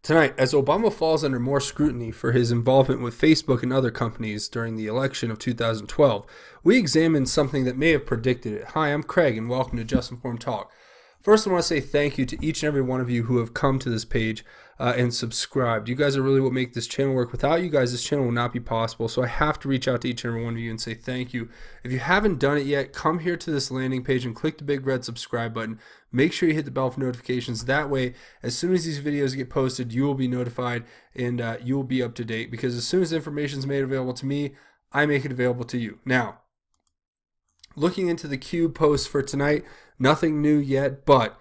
Tonight, as Obama falls under more scrutiny for his involvement with Facebook and other companies during the election of 2012, we examine something that may have predicted it. Hi, I'm Craig, and welcome to Just Informed Talk. First, I want to say thank you to each and every one of you who have come to this page and subscribed. You guys are really what make this channel work. Without you guys, this channel will not be possible, so I have to reach out to each and every one of you and say thank you. If you haven't done it yet, come here to this landing page and click the big red subscribe button. Make sure you hit the bell for notifications. That way, as soon as these videos get posted, you will be notified and you will be up to date, because as soon as information is made available to me, I make it available to you. Now, looking into the Q post for tonight, nothing new yet, but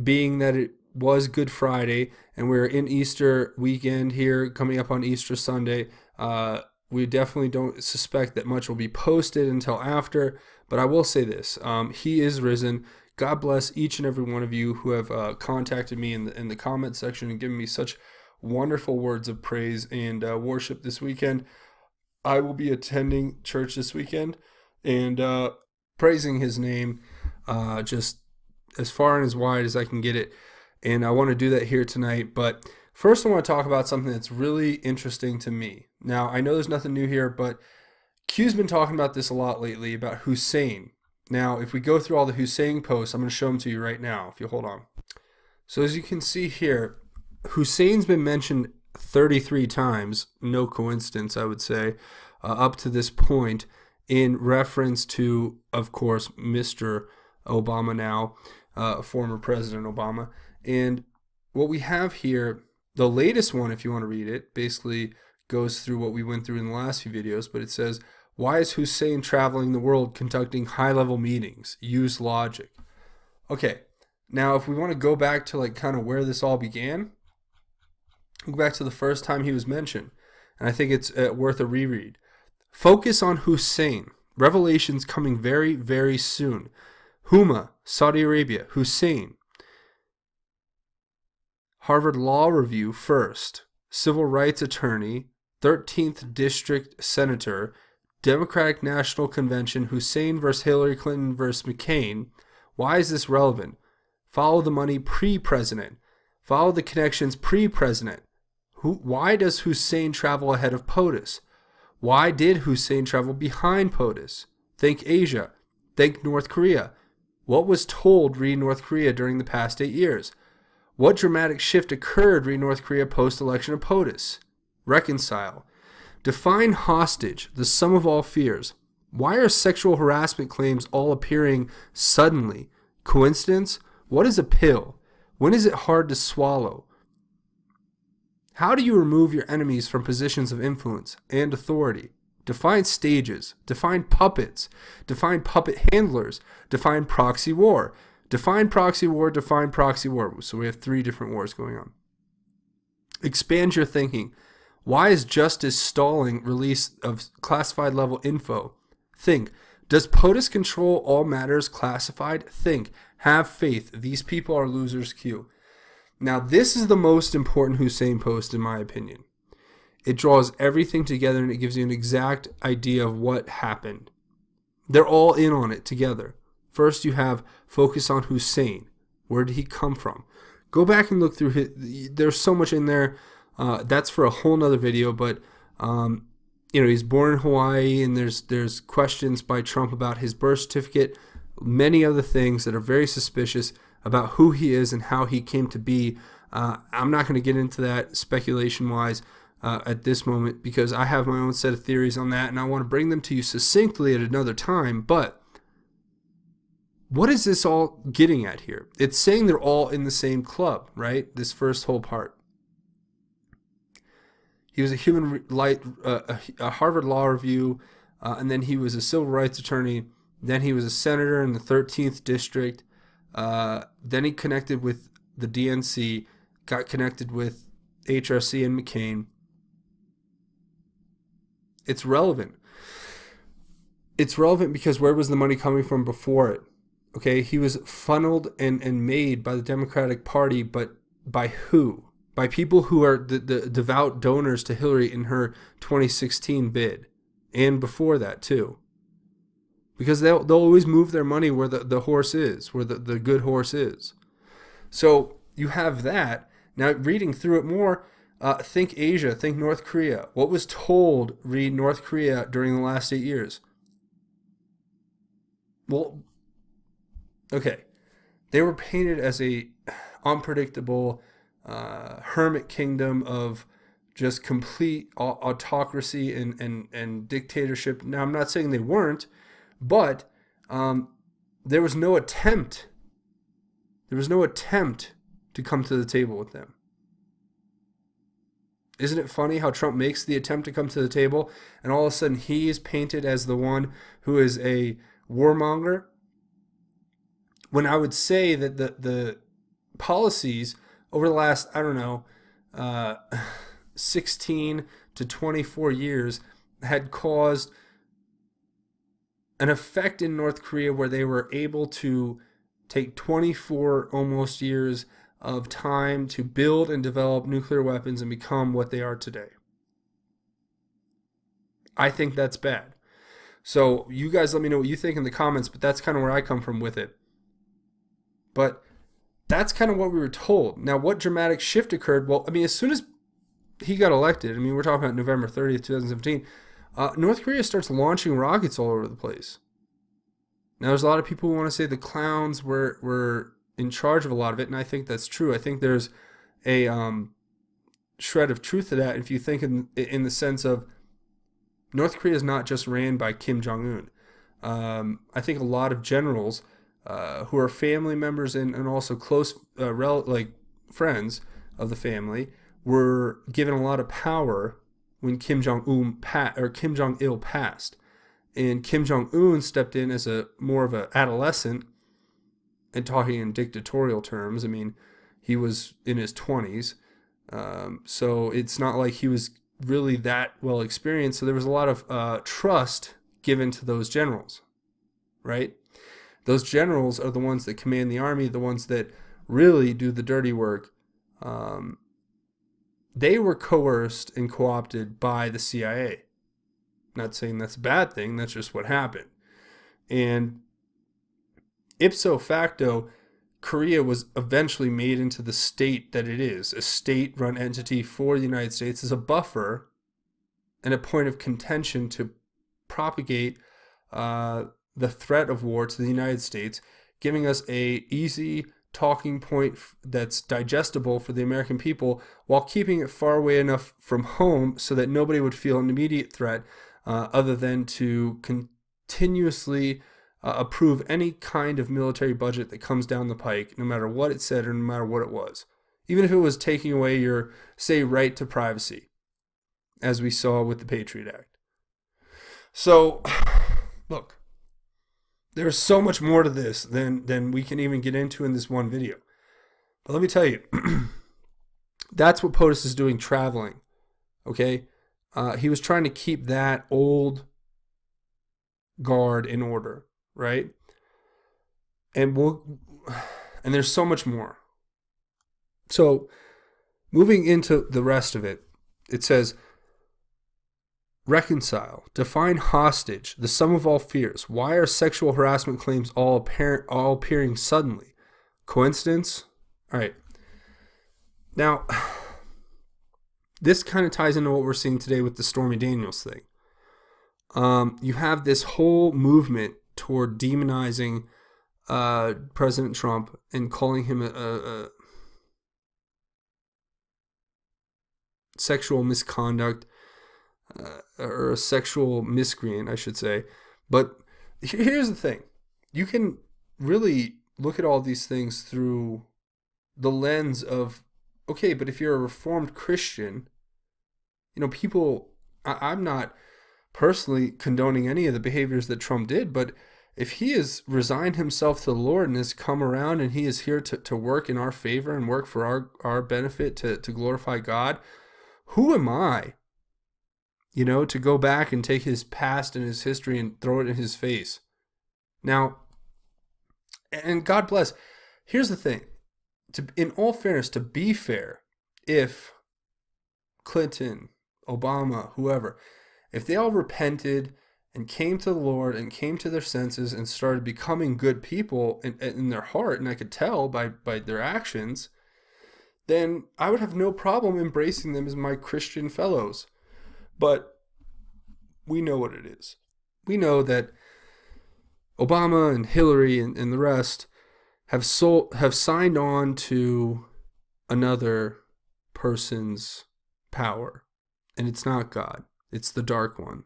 being that it was Good Friday and we're in Easter weekend here, coming up on Easter Sunday, we definitely don't suspect that much will be posted until after. But I will say this, he is risen. God bless each and every one of you who have contacted me in the comment section and given me such wonderful words of praise and worship this weekend. I will be attending church this weekend and praising his name just as far and as wide as I can get it. And I want to do that here tonight. But first I want to talk about something that's really interesting to me. Now, I know there's nothing new here, but Q's been talking about this a lot lately, about Hussein. Now, if we go through all the Hussein posts, I'm going to show them to you right now, if you hold on. So as you can see here, Hussein's been mentioned 33 times, no coincidence, I would say, up to this point, in reference to, of course, Mr. Obama now, former President Obama. And what we have here, the latest one, if you want to read it, basically goes through what we went through in the last few videos, but it says, why is Hussein traveling the world conducting high-level meetings? Use logic. Okay, now if we want to go back to like kind of where this all began, go back to the first time he was mentioned, and I think it's worth a reread. Focus on Hussein. Revelations coming very, very soon. Huma, Saudi Arabia. Hussein. Harvard Law Review first. Civil rights attorney. 13th District Senator. Democratic National Convention. Hussein versus Hillary Clinton versus McCain. Why is this relevant? Follow the money pre-president. Follow the connections pre-president. Why does Hussein travel ahead of POTUS? Why did Hussein travel behind POTUS? Think Asia. Think North Korea. What was told re North Korea during the past 8 years? What dramatic shift occurred re North Korea post-election of POTUS? Reconcile. Define hostage, the sum of all fears. Why are sexual harassment claims all appearing suddenly? Coincidence? What is a pill? When is it hard to swallow? How do you remove your enemies from positions of influence and authority? Define stages. Define puppets. Define puppet handlers. Define proxy war. Define proxy war. Define proxy war. So we have 3 different wars going on. Expand your thinking. Why is justice stalling release of classified level info? Think. Does POTUS control all matters classified? Think. Have faith. These people are losers. Q. Now, this is the most important Hussein post, in my opinion. It draws everything together and it gives you an exact idea of what happened. They're all in on it together. First, you have focus on Hussein. Where did he come from? Go back and look through his. There's so much in there. That's for a whole nother video, but you know, he's born in Hawaii, and there's questions by Trump about his birth certificate, many other things that are very suspicious about who he is and how he came to be. I'm not going to get into that speculation-wise at this moment, because I have my own set of theories on that, and I want to bring them to you succinctly at another time. But what is this all getting at here? It's saying they're all in the same club, right? This first whole part. He was a Harvard Law Review, and then he was a civil rights attorney. Then he was a senator in the 13th District. Then he connected with the DNC, got connected with HRC and McCain. It's relevant. It's relevant because where was the money coming from before it? Okay, he was funneled and made by the Democratic Party, but by who? By people who are the devout donors to Hillary in her 2016 bid, and before that too. Because they'll always move their money where the horse is, where the good horse is. So you have that, Now, reading through it more, think Asia, think North Korea. What was told, read North Korea during the last 8 years? Well, okay. They were painted as a unpredictable hermit kingdom of just complete autocracy and dictatorship. Now, I'm not saying they weren't, but there was no attempt. There was no attempt to come to the table with them. Isn't it funny how Trump makes the attempt to come to the table, and all of a sudden he is painted as the one who is a warmonger? When I would say that the policies over the last, I don't know, 16 to 24 years had caused an effect in North Korea where they were able to take 24 almost years of time to build and develop nuclear weapons and become what they are today. I think that's bad. So you guys let me know what you think in the comments, but that's kind of where I come from with it. But that's kind of what we were told. Now, what dramatic shift occurred? Well, I mean, as soon as he got elected, I mean, we're talking about November 30th, 2017, North Korea starts launching rockets all over the place. Now, there's a lot of people who want to say the clowns were in charge of a lot of it, and I think that's true. I think there's a shred of truth to that if you think in the sense of North Korea is not just ran by Kim Jong-un. I think a lot of generals who are family members and also close friends of the family were given a lot of power when Kim Jong-il passed. And Kim Jong-un stepped in as more of an adolescent, and talking in dictatorial terms. I mean, he was in his 20s, so it's not like he was really that well experienced. So there was a lot of trust given to those generals, right? Those generals are the ones that command the army, the ones that really do the dirty work. They were coerced and co-opted by the CIA. Not saying that's a bad thing, that's just what happened. And ipso facto, Korea was eventually made into the state that it is, a state-run entity for the United States as a buffer and a point of contention to propagate the threat of war to the United States, giving us a easy talking point that's digestible for the American people while keeping it far away enough from home so that nobody would feel an immediate threat other than to continuously approve any kind of military budget that comes down the pike, no matter what it said or no matter what it was. Even if it was taking away your, say, right to privacy, as we saw with the Patriot Act. So, look, there's so much more to this than we can even get into in this one video. But let me tell you, that's what POTUS is doing traveling, okay? He was trying to keep that old guard in order, right? And there's so much more. So, moving into the rest of it, it says, reconcile, define hostage, the sum of all fears. Why are sexual harassment claims all appearing suddenly? Coincidence? All right. Now, this kind of ties into what we're seeing today with the Stormy Daniels thing. You have this whole movement toward demonizing President Trump and calling him a sexual misconduct or a sexual miscreant, I should say. But here's the thing. You can really look at all these things through the lens of, okay, but if you're a Reformed Christian, you know, people, I'm not personally condoning any of the behaviors that Trump did, but if he has resigned himself to the Lord and has come around and he is here to work in our favor and work for our benefit to glorify God, who am I, you know, to go back and take his past and his history and throw it in his face? Now, and God bless, here's the thing. In all fairness, to be fair, if Clinton, Obama, whoever, if they all repented and came to the Lord and came to their senses and started becoming good people in their heart, and I could tell by their actions, then I would have no problem embracing them as my Christian fellows. But we know what it is. We know that Obama and Hillary and the rest have signed on to another person's power. And it's not God. It's the dark one,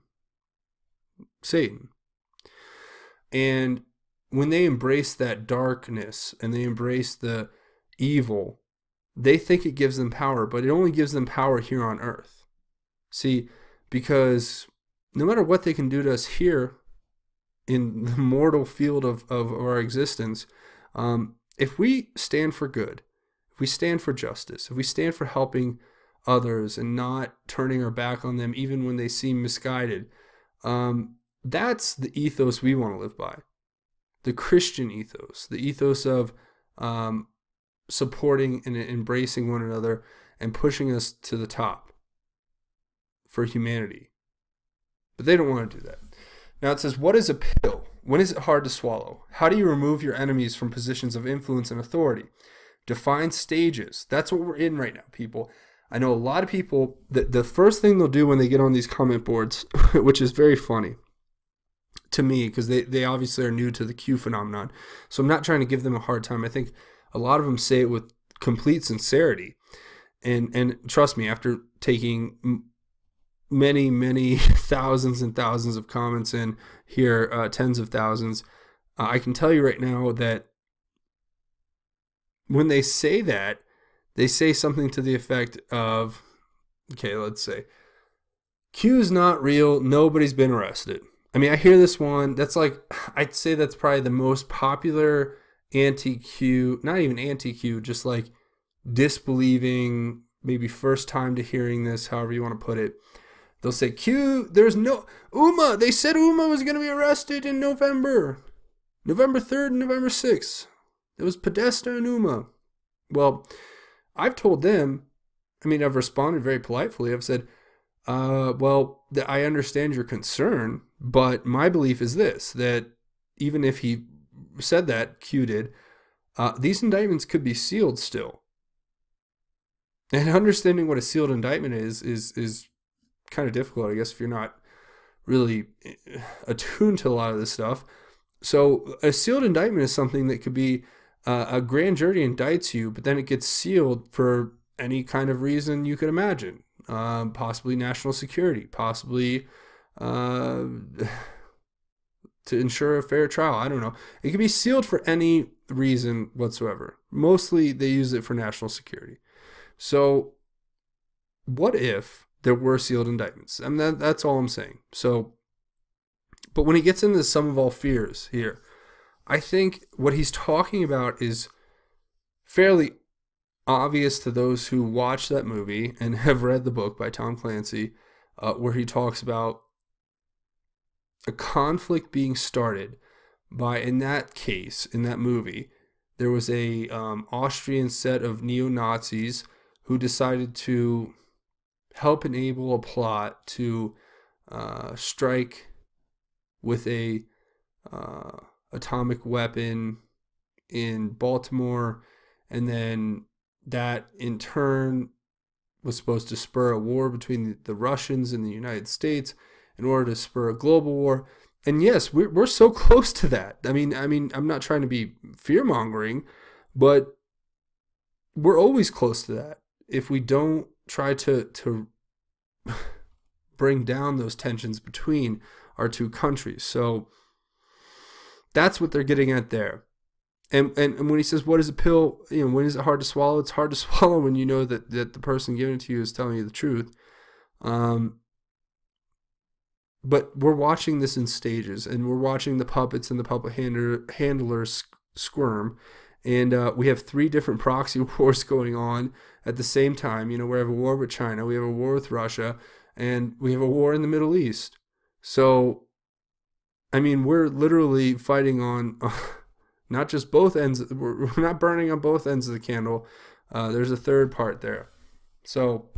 Satan. And when they embrace that darkness and they embrace the evil, they think it gives them power, but it only gives them power here on earth. See, because no matter what they can do to us here in the mortal field of our existence, if we stand for good, if we stand for justice, if we stand for helping others and not turning our back on them even when they seem misguided, that's the ethos we want to live by. The Christian ethos, the ethos of supporting and embracing one another and pushing us to the top for humanity. But they don't want to do that. Now it says, what is a pill? When is it hard to swallow? How do you remove your enemies from positions of influence and authority? Define stages. That's what we're in right now, people. I know a lot of people, the first thing they'll do when they get on these comment boards, which is very funny to me, because they obviously are new to the Q phenomenon. So I'm not trying to give them a hard time. I think a lot of them say it with complete sincerity. And trust me, after taking many thousands and thousands of comments in here, tens of thousands, I can tell you right now that when they say that, they say something to the effect of, okay, let's say, Q's not real, nobody's been arrested. I mean, I hear this one, that's like, I'd say that's probably the most popular anti-Q, not even anti-Q, just like disbelieving, maybe first time to hearing this, however you want to put it. They'll say, Q, there's no, Uma, they said Uma was going to be arrested in November 3rd and November 6th. It was Podesta and Uma. Well, I've told them, I mean, I've responded very politely. I've said, well, I understand your concern, but my belief is this, that even if he said that, Q did, these indictments could be sealed still. And understanding what a sealed indictment is kind of difficult, I guess, if you're not really attuned to a lot of this stuff. So a sealed indictment is something that could be a grand jury indicts you, but then it gets sealed for any kind of reason you could imagine. Possibly national security, possibly to ensure a fair trial. I don't know. It can be sealed for any reason whatsoever. Mostly they use it for national security. So what if there were sealed indictments? I mean, that's all I'm saying. So, but when he gets into the sum of all fears here, I think what he's talking about is fairly obvious to those who watch that movie and have read the book by Tom Clancy, where he talks about a conflict being started by, in that case, in that movie, there was a Austrian set of neo-Nazis who decided to help enable a plot to strike with a atomic weapon in Baltimore, and then that in turn was supposed to spur a war between the Russians and the United States in order to spur a global war. And yes, we're so close to that. I mean, I'm not trying to be fear-mongering, but we're always close to that if we don't try to bring down those tensions between our two countries. So that's what they're getting at there. And when he says, what is a pill, when is it hard to swallow? It's hard to swallow when you know that the person giving it to you is telling you the truth. But we're watching this in stages, and we're watching the puppets and the puppet handlers squirm. And we have 3 different proxy wars going on at the same time. We have a war with China, we have a war with Russia, and we have a war in the Middle East. So, I mean, we're literally fighting on not just both ends. We're not burning on both ends of the candle. There's a third part there. So,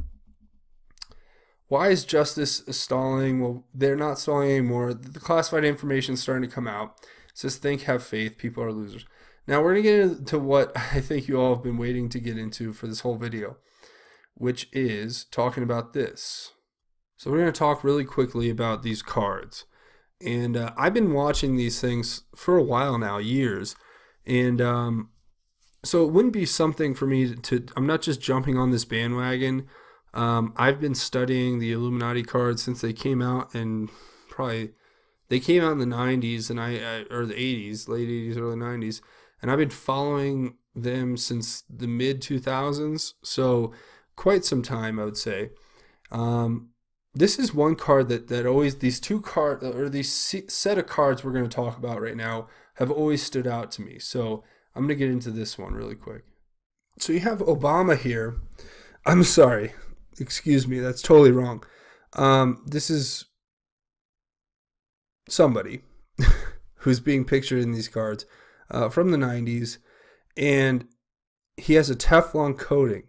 why is justice stalling? Well, they're not stalling anymore. The classified information is starting to come out. It says, think, have faith. People are losers. Now we're going to get into what I think you all have been waiting to get into for this whole video, which is talking about this. So we're going to talk really quickly about these cards. And I've been watching these things for a while now, years. And so it wouldn't be something for me to, I'm not just jumping on this bandwagon. I've been studying the Illuminati cards since they came out, and they came out in the 90s and or the 80s, late 80s, early 90s. And I've been following them since the mid 2000s. So quite some time, I would say. This is one card that always, these two cards, or these set of cards we're going to talk about right now, have always stood out to me. So I'm going to get into this one really quick. So you have Obama here. I'm sorry. Excuse me. That's totally wrong. This is somebody who's being pictured in these cards from the 90s. And he has a Teflon coating.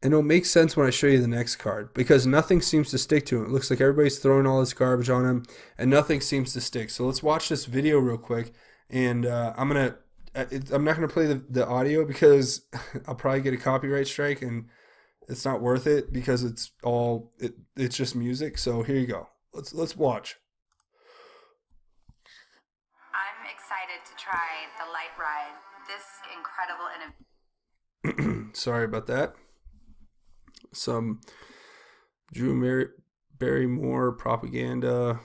And it'll make sense when I show you the next card, because nothing seems to stick to him. It looks like everybody's throwing all this garbage on him, and nothing seems to stick. So let's watch this video real quick. And I'm not gonna play the audio because I'll probably get a copyright strike, and it's not worth it because it's just music. So here you go. Let's watch. I'm excited to try the light ride. This incredible innovation. Sorry about that. Some Drew Barrymore propaganda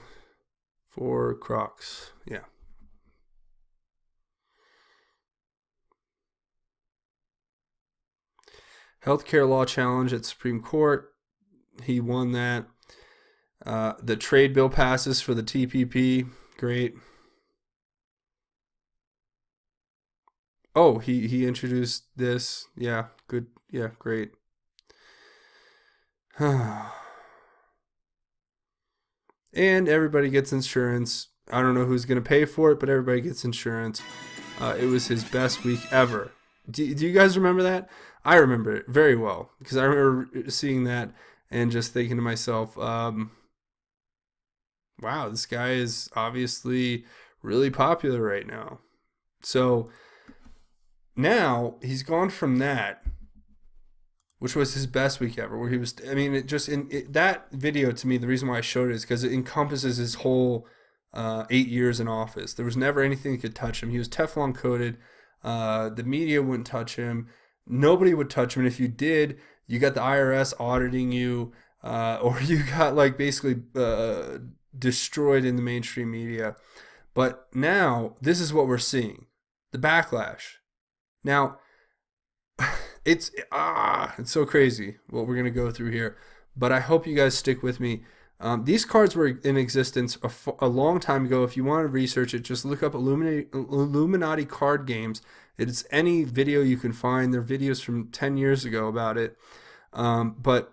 for Crocs. Yeah. Healthcare law challenge at Supreme Court. He won that. The trade bill passes for the TPP. Great. Oh, he introduced this. Yeah, good. Yeah, great. And everybody gets insurance. I don't know who's going to pay for it, but everybody gets insurance. It was his best week ever. Do you guys remember that? I remember it very well, because I remember seeing that and just thinking to myself, wow, this guy is obviously really popular right now. So now he's gone from that, which was his best week ever, where he was, I mean, that video, to me, the reason why I showed it is because it encompasses his whole 8 years in office. There was never anything that could touch him. He was Teflon coated. The media wouldn't touch him. Nobody would touch him. And if you did, you got the IRS auditing you, or you got like basically destroyed in the mainstream media. But now, this is what we're seeing. The backlash. Now, it's so crazy what we're going to go through here, but I hope you guys stick with me. These cards were in existence a long time ago. If you want to research it, just look up Illuminati card games. It's any video you can find. There are videos from 10 years ago about it. But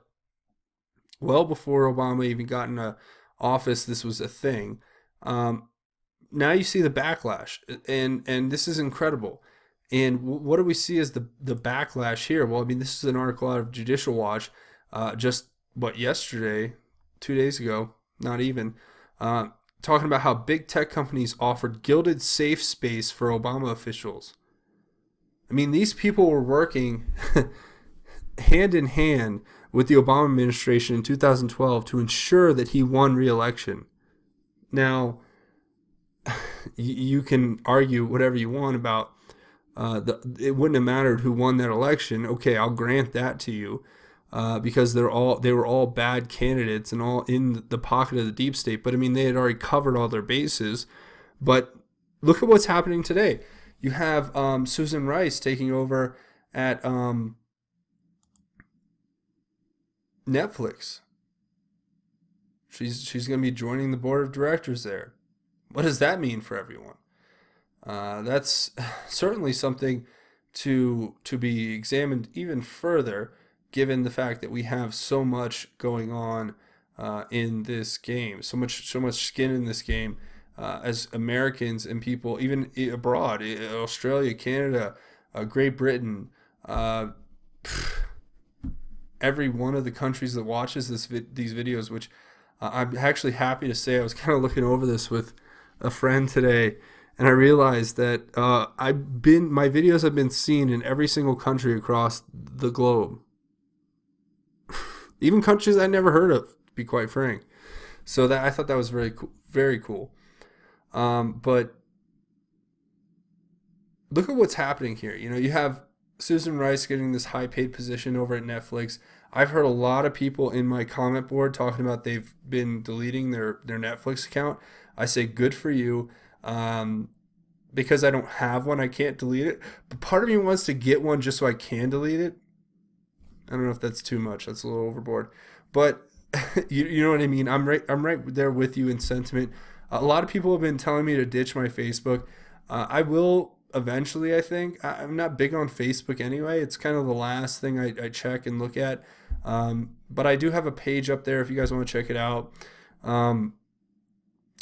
well before Obama even got into office, this was a thing. Now you see the backlash, and this is incredible. And what do we see as the backlash here? Well, I mean, this is an article out of Judicial Watch, yesterday, 2 days ago, not even, talking about how big tech companies offered gilded safe space for Obama officials. I mean, these people were working hand in hand with the Obama administration in 2012 to ensure that he won re-election. Now, you can argue whatever you want about it wouldn't have mattered who won that election. Okay, I'll grant that to you, because they were all bad candidates and all in the pocket of the deep state. But I mean, they had already covered all their bases. But look at what's happening today. You have Susan Rice taking over at Netflix. She's going to be joining the board of directors there. What does that mean for everyone? That's certainly something to be examined even further, given the fact that we have so much going on in this game, so much skin in this game, as Americans and people even abroad, Australia, Canada, Great Britain, every one of the countries that watches these videos, which I'm actually happy to say, I was kind of looking over this with a friend today, and I realized that my videos have been seen in every single country across the globe, even countries I never heard of, to be quite frank. So that I thought that was very cool, very cool. But look at what's happening here. You know, you have Susan Rice getting this high-paid position over at Netflix. I've heard a lot of people in my comment board talking about they've been deleting their Netflix account. I say good for you. Because I don't have one, I can't delete it. But part of me wants to get one just so I can delete it. I don't know if that's too much. That's a little overboard. But you know what I mean? I'm right there with you in sentiment. A lot of people have been telling me to ditch my Facebook. I will eventually, I think. I'm not big on Facebook anyway. It's kind of the last thing I check and look at. But I do have a page up there if you guys want to check it out.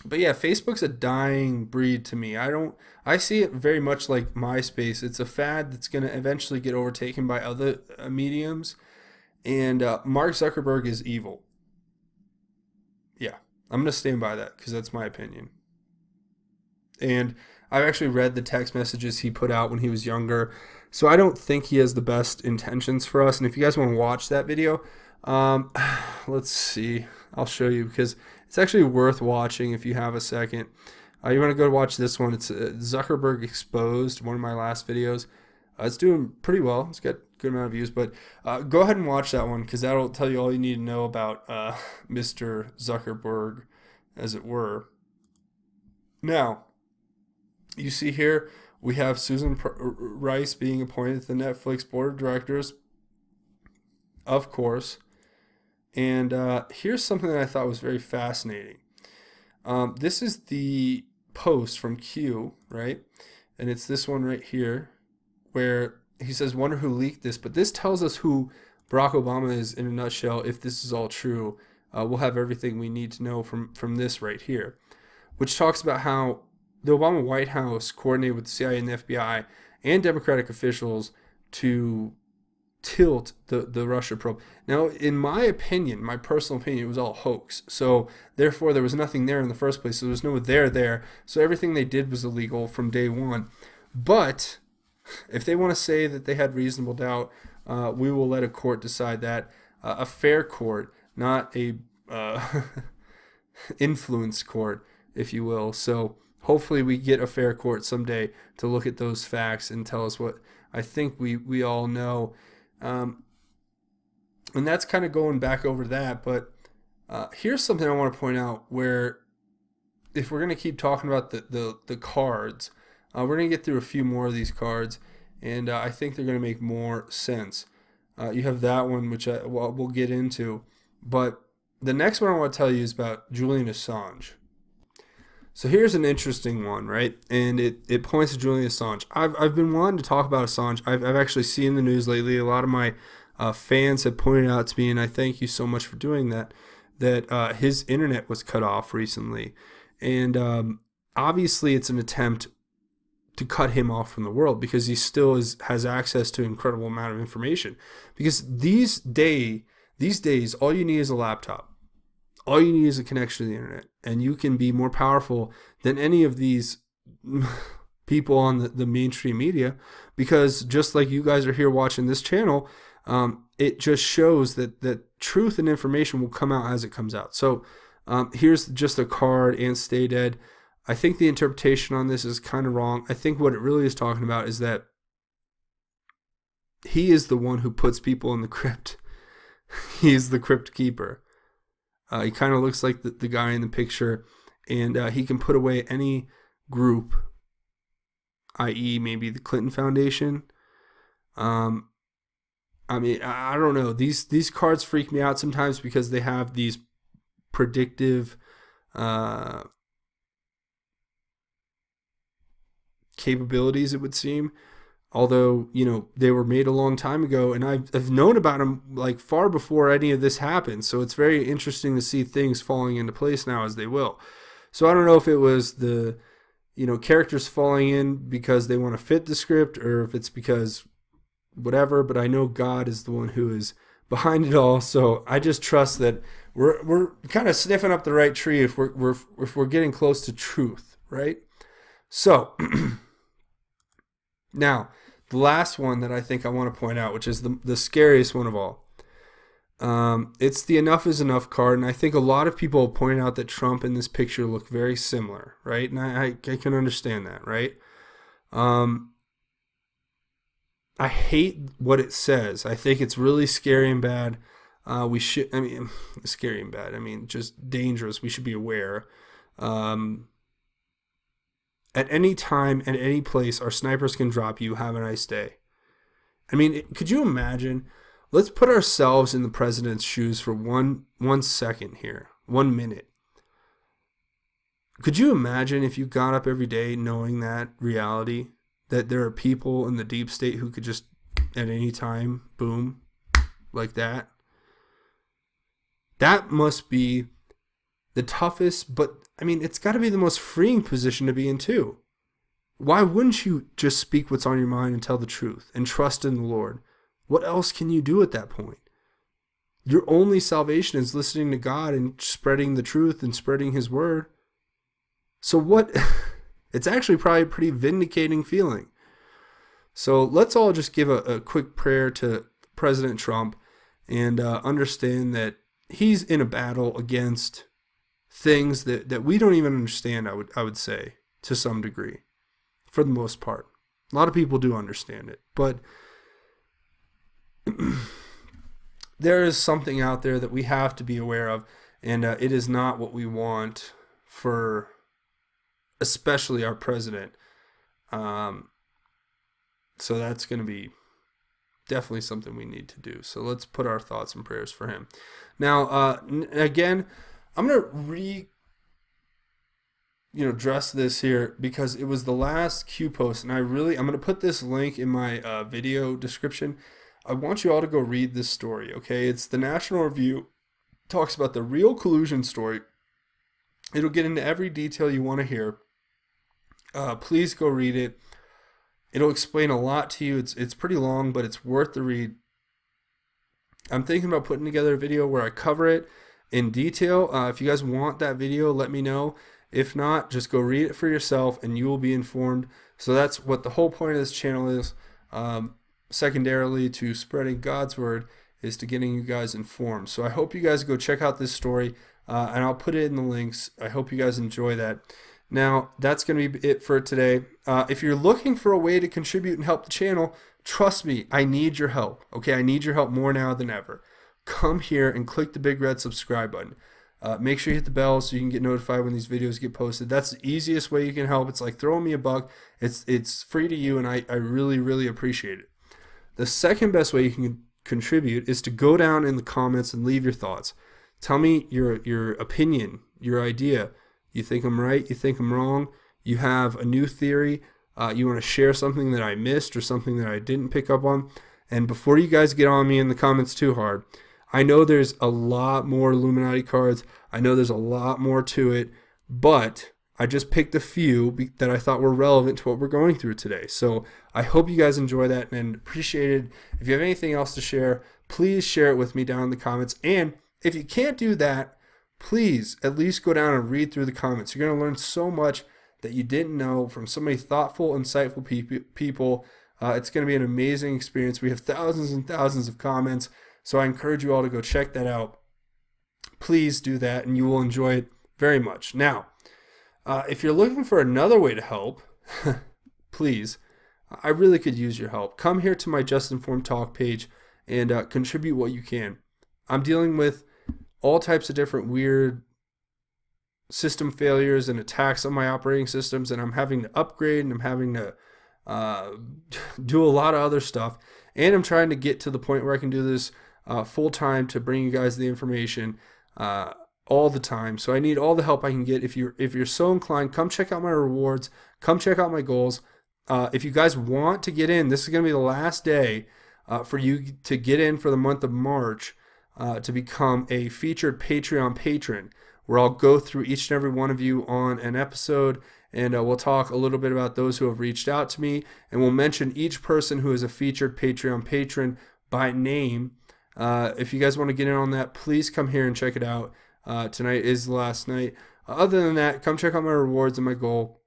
But yeah, Facebook's a dying breed to me. I see it very much like MySpace. It's a fad that's going to eventually get overtaken by other mediums. And Mark Zuckerberg is evil. Yeah, I'm going to stand by that because that's my opinion. And I've actually read the text messages he put out when he was younger. So I don't think he has the best intentions for us. And if you guys want to watch that video, let's see. I'll show you because it's actually worth watching if you have a second. You want to go watch this one. It's Zuckerberg Exposed, one of my last videos. It's doing pretty well. It's got a good amount of views. But go ahead and watch that one because that'll tell you all you need to know about Mr. Zuckerberg, as it were. Now, you see here we have Susan Rice being appointed to the Netflix board of directors, of course. And here's something that I thought was very fascinating. This is the post from Q, right? And it's this one right here where he says, wonder who leaked this. But this tells us who Barack Obama is in a nutshell. If this is all true, we'll have everything we need to know from this right here, which talks about how the Obama White House coordinated with the CIA and the FBI and Democratic officials to tilt the Russia probe. Now, in my opinion, my personal opinion, it was all hoax. So therefore, there was nothing there in the first place. So there was no there. So everything they did was illegal from day one. But if they want to say that they had reasonable doubt, we will let a court decide that. A fair court, not a influence court, if you will. So hopefully we get a fair court someday to look at those facts and tell us what I think we all know. And that's kind of going back over that, but here's something I want to point out where if we're going to keep talking about the cards, we're going to get through a few more of these cards, and I think they're going to make more sense. You have that one, which we'll get into, but the next one I want to tell you is about Julian Assange. So here's an interesting one, right? And it points to Julian Assange. I've been wanting to talk about Assange. I've actually seen the news lately. A lot of my fans have pointed out to me, and I thank you so much for doing that, that his internet was cut off recently. And obviously it's an attempt to cut him off from the world because he still has access to an incredible amount of information. Because these days, all you need is a laptop. All you need is a connection to the internet, and you can be more powerful than any of these people on the mainstream media, because just like you guys are here watching this channel, it just shows that truth and information will come out as it comes out. So here's just a card, and stay dead. I think the interpretation on this is kind of wrong. I think what it really is talking about is that he is the one who puts people in the crypt. He is the crypt keeper. He kind of looks like the guy in the picture, and he can put away any group, i.e. maybe the Clinton Foundation. I mean, I don't know. These cards freak me out sometimes because they have these predictive capabilities, it would seem. Although, you know, they were made a long time ago, and I've known about them like far before any of this happened. So it's very interesting to see things falling into place now as they will. So I don't know if it was the, you know, characters falling in because they want to fit the script, or if it's because whatever, but I know God is the one who is behind it all. So I just trust that we're kind of sniffing up the right tree if we're getting close to truth, right? So, now, the last one that I think I want to point out, which is the scariest one of all. It's the enough is enough card, and I think a lot of people point out that Trump and this picture look very similar, right? And I can understand that, right? I hate what it says. I think it's really scary and bad. Scary and bad. I mean, just dangerous. We should be aware. At any time, at any place, our snipers can drop you. Have a nice day. I mean, could you imagine? Let's put ourselves in the president's shoes for one second here. 1 minute. Could you imagine if you got up every day knowing that reality? That there are people in the deep state who could just, at any time, boom, like that? That must be the toughest, but, I mean, it's got to be the most freeing position to be in, too. Why wouldn't you just speak what's on your mind and tell the truth and trust in the Lord? What else can you do at that point? Your only salvation is listening to God and spreading the truth and spreading His word. So what? It's actually probably a pretty vindicating feeling. So let's all just give a quick prayer to President Trump and understand that he's in a battle against things that we don't even understand, I would say, to some degree, for the most part. A lot of people do understand it, but there is something out there that we have to be aware of, and it is not what we want for especially our president. So that's going to be definitely something we need to do. So let's put our thoughts and prayers for him. Now, again, I'm going to address this here because it was the last Q post, and I'm going to put this link in my video description. I want you all to go read this story, okay? It's the National Review. Talks about the real collusion story. It'll get into every detail you want to hear. Please go read it. It'll explain a lot to you. It's pretty long, but it's worth the read. I'm thinking about putting together a video where I cover it in detail. If you guys want that video, let me know. If not, just go read it for yourself and you will be informed. So that's what the whole point of this channel is. Secondarily to spreading God's word is to getting you guys informed. So I hope you guys go check out this story, and I'll put it in the links. I hope you guys enjoy that. Now, that's going to be it for today. If you're looking for a way to contribute and help the channel, trust me, I need your help. Okay, I need your help more now than ever. Come here and click the big red subscribe button. Make sure you hit the bell so you can get notified when these videos get posted. That's the easiest way you can help. It's like throwing me a buck. It's free to you, and I really, really appreciate it. The second best way you can contribute is to go down in the comments and leave your thoughts. Tell me your opinion, your idea. You think I'm right? You think I'm wrong? You have a new theory? You want to share something that I missed or something that I didn't pick up on? And before you guys get on me in the comments too hard, I know there's a lot more Illuminati cards. I know there's a lot more to it, but I just picked a few that I thought were relevant to what we're going through today. So I hope you guys enjoy that and appreciate it. If you have anything else to share, please share it with me down in the comments. And if you can't do that, please at least go down and read through the comments. You're going to learn so much that you didn't know from so many thoughtful, insightful people. It's going to be an amazing experience. We have thousands and thousands of comments, so I encourage you all to go check that out. Please do that, and you will enjoy it very much. Now, if you're looking for another way to help, please, I really could use your help. Come here to my Just Informed Talk page and contribute what you can. I'm dealing with all types of different weird system failures and attacks on my operating systems, and I'm having to upgrade, and I'm having to do a lot of other stuff, and I'm trying to get to the point where I can do this full time to bring you guys the information all the time. So I need all the help I can get. If you're so inclined, come check out my rewards, come check out my goals. If you guys want to get in, this is going to be the last day for you to get in for the month of March. To become a featured Patreon patron, where I'll go through each and every one of you on an episode, and we'll talk a little bit about those who have reached out to me, and we'll mention each person who is a featured Patreon patron by name. If you guys want to get in on that, please come here and check it out. Tonight is the last night. Other than that, come check out my rewards and my goal.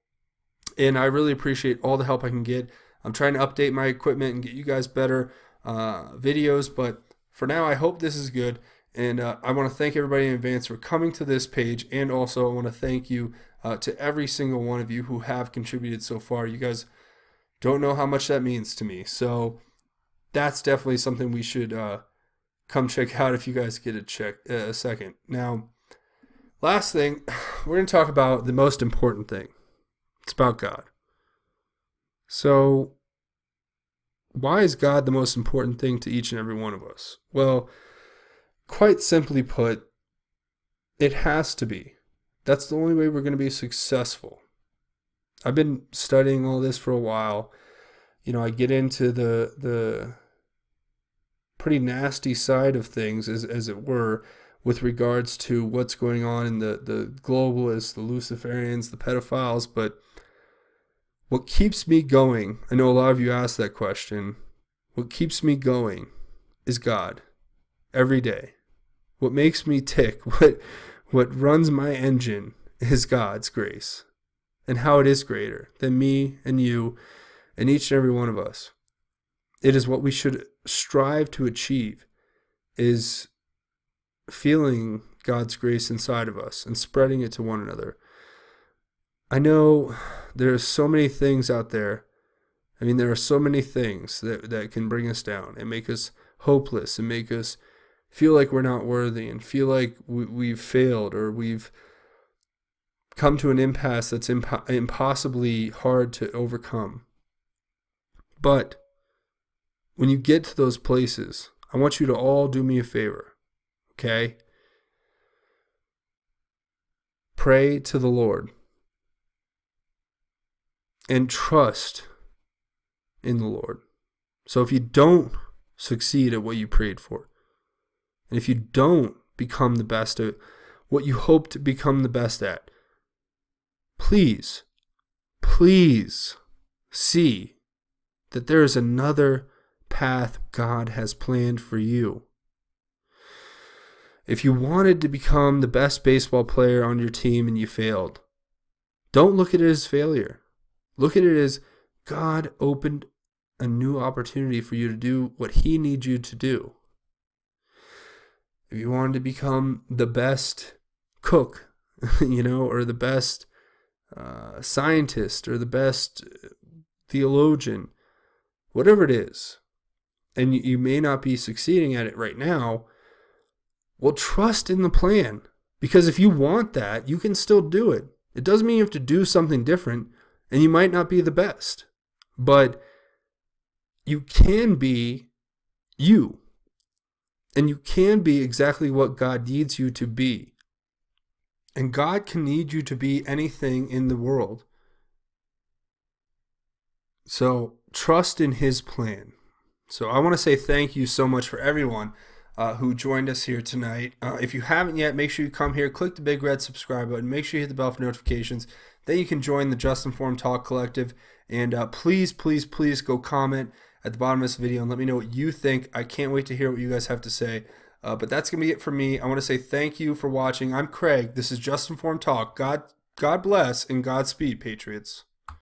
And I really appreciate all the help I can get. I'm trying to update my equipment and get you guys better videos, but for now, I hope this is good. And I want to thank everybody in advance for coming to this page. And also, I want to thank you to every single one of you who have contributed so far. You guys don't know how much that means to me. So that's definitely something we should come check out if you guys get a second. Now, last thing, we're going to talk about the most important thing. It's about God. So, why is God the most important thing to each and every one of us? Well, quite simply put, it has to be. That's the only way we're going to be successful. I've been studying all this for a while. You know, I get into the pretty nasty side of things, as it were, with regards to what's going on in the globalists, the Luciferians, the pedophiles. But what keeps me going, I know a lot of you asked that question, what keeps me going is God every day. What makes me tick, what runs my engine is God's grace and how it is greater than me and you and each and every one of us. It is what we should strive to achieve, is feeling God's grace inside of us and spreading it to one another. I know there are so many things out there. I mean, there are so many things that can bring us down and make us hopeless and make us feel like we're not worthy and feel like we've failed or we've come to an impasse that's impossibly hard to overcome. But when you get to those places, I want you to all do me a favor, okay? Pray to the Lord and trust in the Lord. So if you don't succeed at what you prayed for, and if you don't become the best at what you hope to become the best at, please see that there is another path God has planned for you. If you wanted to become the best baseball player on your team and you failed, don't look at it as failure. Look at it as God opened a new opportunity for you to do what He needs you to do. If you wanted to become the best cook, or the best scientist or the best theologian, whatever it is, and you may not be succeeding at it right now, well, trust in the plan. Because if you want that, you can still do it. It doesn't mean you have to do something different, and you might not be the best. But you can be you. And you can be exactly what God needs you to be. And God can need you to be anything in the world. So trust in His plan. So I want to say thank you so much for everyone who joined us here tonight. If you haven't yet, make sure you come here, click the big red subscribe button, make sure you hit the bell for notifications. Then you can join the Just Informed Talk Collective. And please go comment at the bottom of this video and let me know what you think. I can't wait to hear what you guys have to say. But that's going to be it for me. I want to say thank you for watching. I'm Craig. This is Just Informed Talk. God bless and Godspeed, Patriots.